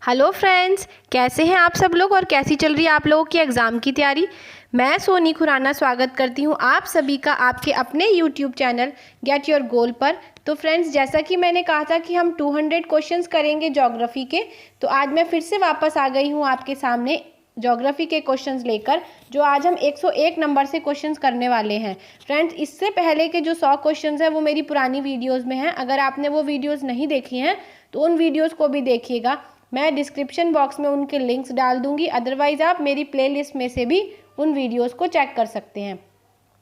Hello friends, कैसे हैं आप सब लोग और कैसी चल रही है आप लोगों की एग्ज़ाम की तैयारी। मैं सोनी खुराना स्वागत करती हूं आप सभी का आपके अपने YouTube channel get your goal पर। तो फ्रेंड्स, जैसा कि मैंने कहा था कि हम 200 क्वेश्चंस करेंगे ज्योग्राफी के, तो आज मैं फिर से वापस आ गई हूं आपके सामने ज्योग्राफी के क्वेश्चंस लेकर, जो आज हम 101 नंबर से क्वेश्चंस करने वाले हैं। फ्रेंड्स, इससे पहले के जो 100 क्वेश्चंस हैं वो मेरी पुरानी वीडियोज़ में हैं। अगर आपने वो वीडियोज़ नहीं देखी हैं तो उन वीडियोज़ को भी देखिएगा। मैं डिस्क्रिप्शन बॉक्स में उनके लिंक्स डाल दूंगी, अदरवाइज़ आप मेरी प्लेलिस्ट में से भी उन वीडियोस को चेक कर सकते हैं।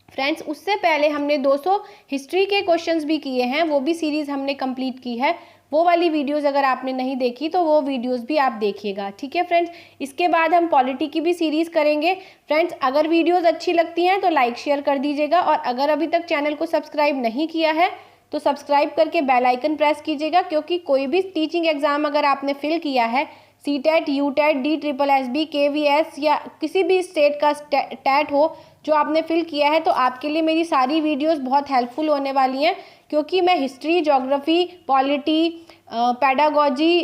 फ्रेंड्स, उससे पहले हमने 200 हिस्ट्री के क्वेश्चंस भी किए हैं, वो भी सीरीज़ हमने कंप्लीट की है। वो वाली वीडियोस अगर आपने नहीं देखी तो वो वीडियोस भी आप देखिएगा, ठीक है फ्रेंड्स। इसके बाद हम पॉलिटी की भी सीरीज़ करेंगे। फ्रेंड्स, अगर वीडियोस अच्छी लगती हैं तो लाइक शेयर कर दीजिएगा, और अगर अभी तक चैनल को सब्सक्राइब नहीं किया है तो सब्सक्राइब करके बेल आइकन प्रेस कीजिएगा, क्योंकि कोई भी टीचिंग एग्जाम अगर आपने फिल किया है, सीटेट, यूटेट, DSSB, KVS या किसी भी स्टेट का टैट हो जो आपने फिल किया है, तो आपके लिए मेरी सारी वीडियोस बहुत हेल्पफुल होने वाली हैं, क्योंकि मैं हिस्ट्री, ज्योग्राफी, पॉलिटी, पेडागोजी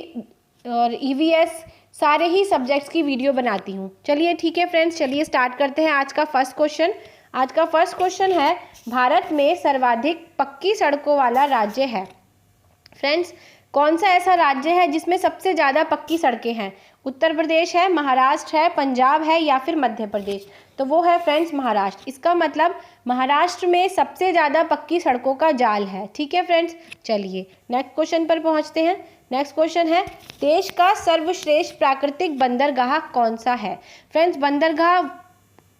और EVS सारे ही सब्जेक्ट्स की वीडियो बनाती हूँ। चलिए ठीक है फ्रेंड्स, चलिए स्टार्ट करते हैं आज का फर्स्ट क्वेश्चन। आज का फर्स्ट क्वेश्चन है, भारत में सर्वाधिक पक्की सड़कों वाला राज्य है। फ्रेंड्स, कौन सा ऐसा राज्य है जिसमें सबसे ज़्यादा पक्की सड़कें हैं? उत्तर प्रदेश है, महाराष्ट्र है, पंजाब है या फिर मध्य प्रदेश? तो वो है फ्रेंड्स महाराष्ट्र। इसका मतलब महाराष्ट्र में सबसे ज़्यादा पक्की सड़कों का जाल है, ठीक है फ्रेंड्स। चलिए नेक्स्ट क्वेश्चन पर पहुँचते हैं। नेक्स्ट क्वेश्चन है, देश का सर्वश्रेष्ठ प्राकृतिक बंदरगाह कौन सा है? फ्रेंड्स, बंदरगाह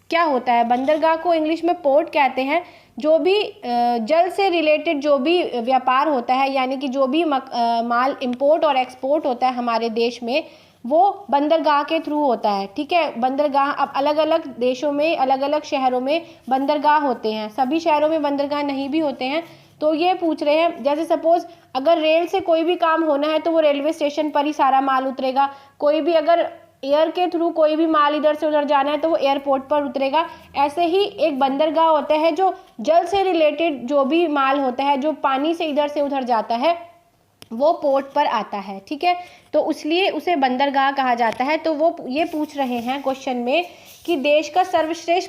क्या होता है? बंदरगाह को इंग्लिश में पोर्ट कहते हैं। जो भी जल से रिलेटेड जो भी व्यापार होता है, यानी कि जो भी माल इंपोर्ट और एक्सपोर्ट होता है हमारे देश में, वो बंदरगाह के थ्रू होता है, ठीक है। बंदरगाह अब अलग अलग देशों में, अलग अलग शहरों में बंदरगाह होते हैं, सभी शहरों में बंदरगाह नहीं भी होते हैं। तो ये पूछ रहे हैं, जैसे सपोज अगर रेल से कोई भी काम होना है तो वो रेलवे स्टेशन पर ही सारा माल उतरेगा। कोई भी अगर एयर के थ्रू कोई भी माल इधर से उधर जाना है तो वो एयरपोर्ट पर उतरेगा। ऐसे ही एक बंदरगाह होता है जो जल से रिलेटेड जो भी माल होता है, जो पानी से इधर से उधर जाता है, वो पोर्ट पर आता है, ठीक है। तो इसलिए उसे बंदरगाह कहा जाता है। तो वो ये पूछ रहे हैं क्वेश्चन में कि देश का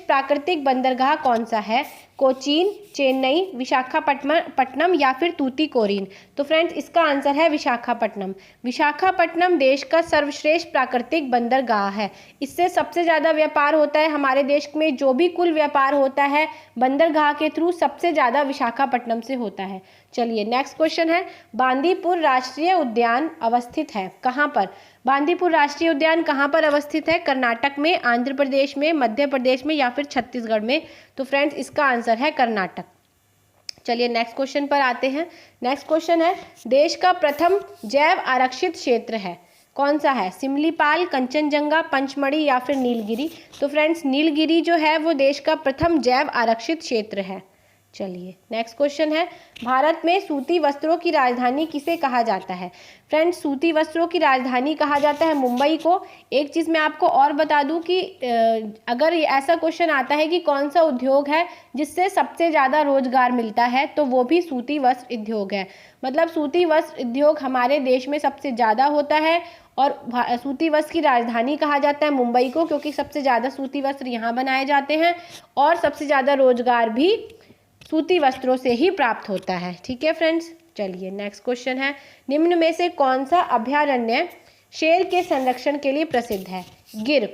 प्राकृतिक बंदरगाह कौन सा है? कोचीन, चेन्नई, विशाखापट्टनम या फिर तूतीकोरिन? तो फ्रेंड्स, इसका आंसर है विशाखापट्टनम। विशाखापट्टनम देश का सर्वश्रेष्ठ प्राकृतिक बंदरगाह है। इससे सबसे ज़्यादा व्यापार होता है हमारे देश में। जो भी कुल व्यापार होता है बंदरगाह के थ्रू, सबसे ज़्यादा विशाखापट्टनम से होता है। चलिए नेक्स्ट क्वेश्चन है, बांदीपुर राष्ट्रीय उद्यान अवस्थित है कहाँ पर? बांदीपुर राष्ट्रीय उद्यान कहाँ पर अवस्थित है? कर्नाटक में, आंध्र प्रदेश में, मध्य प्रदेश में या फिर छत्तीसगढ़ में? तो फ्रेंड्स, इसका आंसर है कर्नाटक। चलिए नेक्स्ट क्वेश्चन पर आते हैं। नेक्स्ट क्वेश्चन है, देश का प्रथम जैव आरक्षित क्षेत्र है कौन सा है? सिमलीपाल, कंचनजंगा, पंचमढ़ी या फिर नीलगिरी? तो फ्रेंड्स, नीलगिरी जो है वो देश का प्रथम जैव आरक्षित क्षेत्र है। चलिए नेक्स्ट क्वेश्चन है, भारत में सूती वस्त्रों की राजधानी किसे कहा जाता है? फ्रेंड्स, सूती वस्त्रों की राजधानी कहा जाता है मुंबई को। एक चीज़ मैं आपको और बता दूं कि अगर ऐसा क्वेश्चन आता है कि कौन सा उद्योग है जिससे सबसे ज़्यादा रोजगार मिलता है, तो वो भी सूती वस्त्र उद्योग है। मतलब सूती वस्त्र उद्योग हमारे देश में सबसे ज़्यादा होता है, और सूती वस्त्र की राजधानी कहा जाता है मुंबई को, क्योंकि सबसे ज़्यादा सूती वस्त्र यहाँ बनाए जाते हैं और सबसे ज़्यादा रोजगार भी सूती वस्त्रों से ही प्राप्त होता है, ठीक है फ्रेंड्स। चलिए नेक्स्ट क्वेश्चन है, निम्न में से कौन सा अभयारण्य शेर के संरक्षण के लिए प्रसिद्ध है? गिर।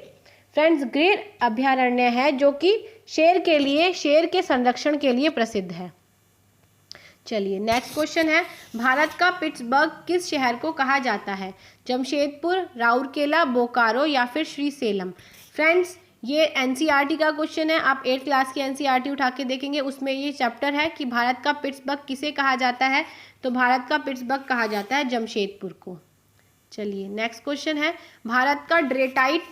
फ्रेंड्स, गिर अभयारण्य है जो कि शेर के संरक्षण के लिए प्रसिद्ध है। चलिए नेक्स्ट क्वेश्चन है, भारत का पिट्सबर्ग किस शहर को कहा जाता है? जमशेदपुर, राउरकेला, बोकारो या फिर श्रीसेलम? फ्रेंड्स, ये NCERT का क्वेश्चन है। आप 8th क्लास की NCERT उठा के देखेंगे, उसमें ये चैप्टर है कि भारत का पिट्सबर्ग किसे कहा जाता है। तो भारत का पिट्सबर्ग कहा जाता है जमशेदपुर को। चलिए नेक्स्ट क्वेश्चन है, भारत का ड्रेटाइट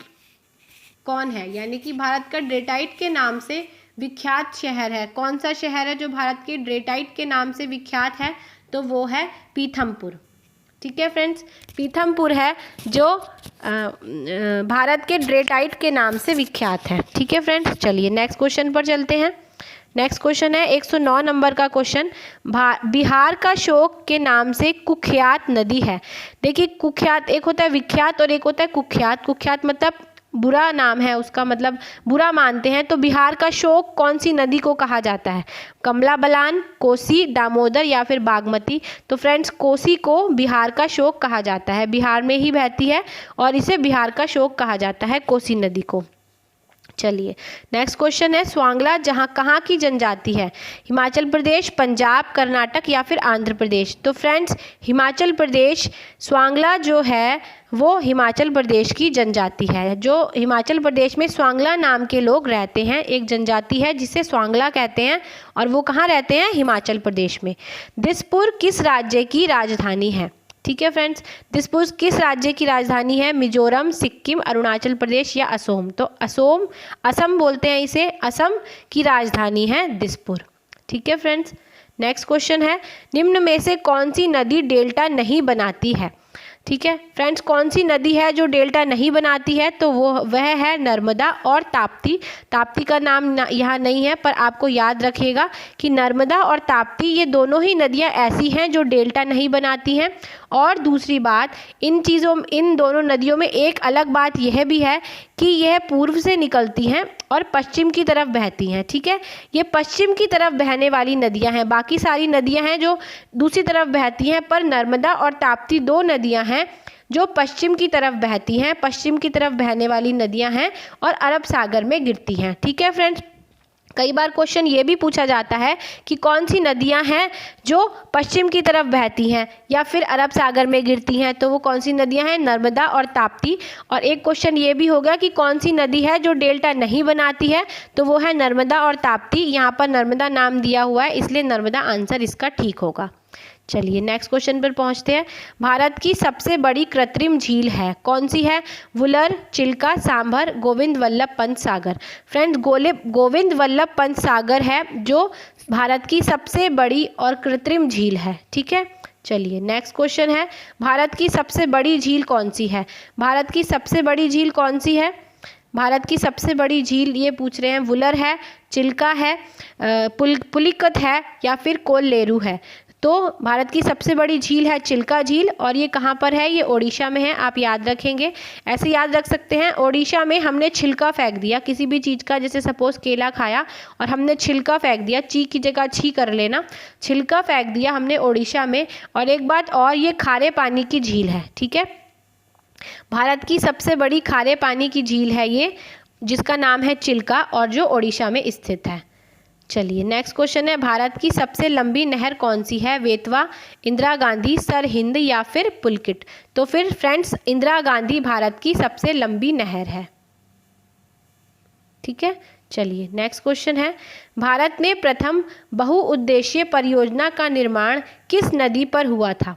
कौन है? यानी कि भारत का ड्रेटाइट के नाम से विख्यात शहर है। कौन सा शहर है जो भारत के ड्रेटाइट के नाम से विख्यात है? तो वो है पीथमपुर, ठीक है फ्रेंड्स। पीथमपुर है जो भारत के ड्रेटाइट के नाम से विख्यात है, ठीक है फ्रेंड्स। चलिए नेक्स्ट क्वेश्चन पर चलते हैं। नेक्स्ट क्वेश्चन है 109 नंबर का क्वेश्चन, बिहार का शोक के नाम से कुख्यात नदी है। देखिए कुख्यात एक होता है विख्यात और एक होता है कुख्यात। कुख्यात मतलब बुरा नाम है उसका, मतलब बुरा मानते हैं। तो बिहार का शोक कौन सी नदी को कहा जाता है? कमला बलान, कोसी, दामोदर या फिर बागमती। तो फ्रेंड्स कोसी को बिहार का शोक कहा जाता है, बिहार में ही बहती है और इसे बिहार का शोक कहा जाता है, कोसी नदी को। चलिए नेक्स्ट क्वेश्चन है, स्वांगला जहाँ कहाँ की जनजाति है? हिमाचल प्रदेश, पंजाब, कर्नाटक या फिर आंध्र प्रदेश। तो फ्रेंड्स हिमाचल प्रदेश, स्वांगला जो है वो हिमाचल प्रदेश की जनजाति है। जो हिमाचल प्रदेश में स्वांगला नाम के लोग रहते हैं, एक जनजाति है जिसे स्वांगला कहते हैं और वो कहाँ रहते हैं? हिमाचल प्रदेश में। दिसपुर किस राज्य की राजधानी है? ठीक है फ्रेंड्स, दिसपुर किस राज्य की राजधानी है? मिजोरम, सिक्किम, अरुणाचल प्रदेश या असम। तो असम बोलते हैं इसे, असम की राजधानी है दिसपुर। ठीक है फ्रेंड्स, नेक्स्ट क्वेश्चन है, निम्न में से कौन सी नदी डेल्टा नहीं बनाती है? ठीक है फ्रेंड्स, कौन सी नदी है जो डेल्टा नहीं बनाती है? तो वह है नर्मदा और ताप्ती। ताप्ती का नाम यहाँ नहीं है, पर आपको याद रखिएगा कि नर्मदा और ताप्ती ये दोनों ही नदियाँ ऐसी हैं जो डेल्टा नहीं बनाती हैं। और दूसरी बात, इन दोनों नदियों में एक अलग बात यह भी है कि यह पूर्व से निकलती हैं और पश्चिम की तरफ बहती हैं। ठीक है, ये पश्चिम की तरफ बहने वाली नदियां हैं, बाकी सारी नदियां हैं जो दूसरी तरफ बहती हैं, पर नर्मदा और ताप्ती दो नदियां हैं जो पश्चिम की तरफ बहती हैं, पश्चिम की तरफ बहने वाली नदियां हैं और अरब सागर में गिरती हैं। ठीक है फ्रेंड्स, कई बार क्वेश्चन ये भी पूछा जाता है कि कौन सी नदियां हैं जो पश्चिम की तरफ बहती हैं या फिर अरब सागर में गिरती हैं। तो वो कौन सी नदियां हैं? नर्मदा और ताप्ती। और एक क्वेश्चन ये भी होगा कि कौन सी नदी है जो डेल्टा नहीं बनाती है? तो वो है नर्मदा और ताप्ती। यहाँ पर नर्मदा नाम दिया हुआ है, इसलिए नर्मदा आंसर इसका ठीक होगा। चलिए नेक्स्ट क्वेश्चन पर पहुंचते हैं, भारत की सबसे बड़ी कृत्रिम झील है, कौन सी है? वुलर, चिल्का, सांभर, गोविंद वल्लभ पंत सागर। फ्रेंड्स गोविंद वल्लभ पंत सागर है जो भारत की सबसे बड़ी और कृत्रिम झील है। ठीक है, चलिए नेक्स्ट क्वेश्चन है, भारत की सबसे बड़ी झील कौन सी है? भारत की सबसे बड़ी झील कौन सी है? भारत की सबसे बड़ी झील ये पूछ रहे हैं, वुलर है, चिल्का है, पुलिकत है या फिर कोल्लेरू है। तो भारत की सबसे बड़ी झील है चिल्का झील और ये कहाँ पर है? ये ओडिशा में है। आप याद रखेंगे, ऐसे याद रख सकते हैं, ओडिशा में हमने छिलका फेंक दिया किसी भी चीज़ का, जैसे सपोज केला खाया और हमने छिलका फेंक दिया, ची की जगह छी कर लेना, छिलका फेंक दिया हमने ओडिशा में। और एक बात और, ये खारे पानी की झील है। ठीक है, भारत की सबसे बड़ी खारे पानी की झील है ये, जिसका नाम है चिल्का और जो ओडिशा में स्थित है। चलिए नेक्स्ट क्वेश्चन है, भारत की सबसे लंबी नहर कौन सी है? बेतवा, इंदिरा गांधी, सरहिंद या फिर पुलकित। तो फिर फ्रेंड्स इंदिरा गांधी भारत की सबसे लंबी नहर है। ठीक है, चलिए नेक्स्ट क्वेश्चन है, भारत में प्रथम बहुउद्देशीय परियोजना का निर्माण किस नदी पर हुआ था?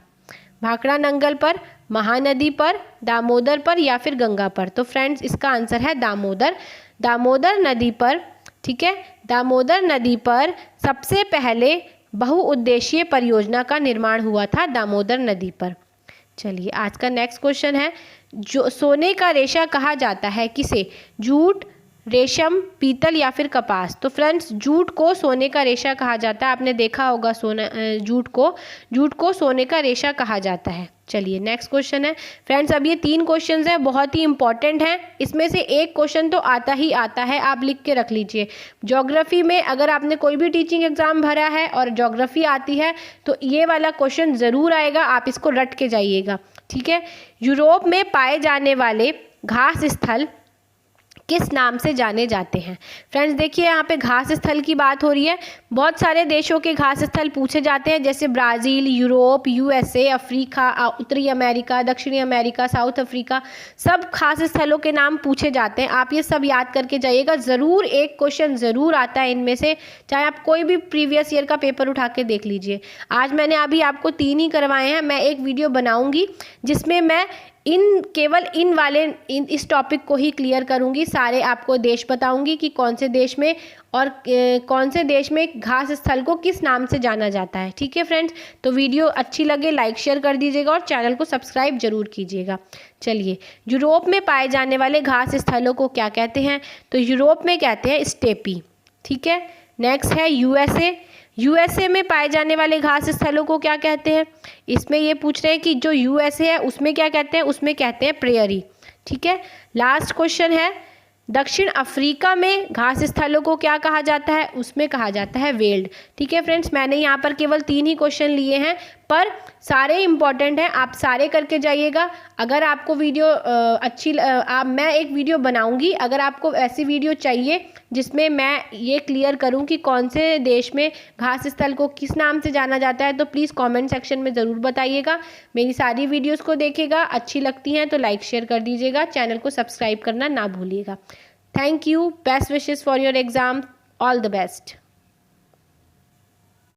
भाखड़ा नंगल पर, महानदी पर, दामोदर पर या फिर गंगा पर। तो फ्रेंड्स इसका आंसर है दामोदर नदी पर। ठीक है, दामोदर नदी पर सबसे पहले बहुउद्देशीय परियोजना का निर्माण हुआ था, दामोदर नदी पर। चलिए आज का नेक्स्ट क्वेश्चन है, जो सोने का रेशा कहा जाता है किसे? जूट, रेशम, पीतल या फिर कपास। तो फ्रेंड्स जूट को सोने का रेशा कहा जाता है, आपने देखा होगा जूट को सोने का रेशा कहा जाता है। चलिए नेक्स्ट क्वेश्चन है फ्रेंड्स, अब ये 3 क्वेश्चन हैं, बहुत ही इंपॉर्टेंट हैं, इसमें से एक क्वेश्चन तो आता ही आता है, आप लिख के रख लीजिए। ज्योग्राफी में अगर आपने कोई भी टीचिंग एग्जाम भरा है और ज्योग्राफी आती है तो ये वाला क्वेश्चन ज़रूर आएगा, आप इसको रट के जाइएगा। ठीक है, यूरोप में पाए जाने वाले घास स्थल किस नाम से जाने जाते हैं? फ्रेंड्स देखिए यहाँ पे घास स्थल की बात हो रही है, बहुत सारे देशों के घास स्थल पूछे जाते हैं, जैसे ब्राज़ील, यूरोप, USA, अफ्रीका, उत्तरी अमेरिका, दक्षिणी अमेरिका, साउथ अफ्रीका, सब घास स्थलों के नाम पूछे जाते हैं। आप ये सब याद करके जाइएगा, ज़रूर एक क्वेश्चन ज़रूर आता है इनमें से, चाहे आप कोई भी प्रीवियस ईयर का पेपर उठा के देख लीजिए। आज मैंने अभी आपको 3 ही करवाए हैं, मैं एक वीडियो बनाऊँगी जिसमें मैं केवल इस टॉपिक को ही क्लियर करूंगी, सारे आपको देश बताऊंगी कि कौन से देश में और कौन से देश में घास स्थल को किस नाम से जाना जाता है। ठीक है फ्रेंड्स, तो वीडियो अच्छी लगे लाइक शेयर कर दीजिएगा और चैनल को सब्सक्राइब जरूर कीजिएगा। चलिए, यूरोप में पाए जाने वाले घास स्थलों को क्या कहते हैं? तो यूरोप में कहते हैं स्टेपी। ठीक है, नेक्स्ट है यूएसए। यूएसए में पाए जाने वाले घास स्थलों को क्या कहते हैं? इसमें ये पूछ रहे हैं कि जो यूएसए है उसमें क्या कहते हैं? उसमें कहते हैं प्रेयरी। ठीक है। लास्ट क्वेश्चन है, दक्षिण अफ्रीका में घास स्थलों को क्या कहा जाता है? उसमें कहा जाता है वेल्ड। ठीक है फ्रेंड्स, मैंने यहाँ पर केवल 3 ही क्वेश्चन लिए हैं, पर सारे इंपॉर्टेंट हैं, आप सारे करके जाइएगा। अगर आपको वीडियो मैं एक वीडियो बनाऊंगी, अगर आपको ऐसी वीडियो चाहिए जिसमें मैं ये क्लियर करूं कि कौन से देश में घास स्थल को किस नाम से जाना जाता है, तो प्लीज़ कमेंट सेक्शन में ज़रूर बताइएगा। मेरी सारी वीडियोस को देखिएगा, अच्छी लगती हैं तो लाइक शेयर कर दीजिएगा, चैनल को सब्सक्राइब करना ना भूलिएगा। Thank you, best wishes for your exam, all the best.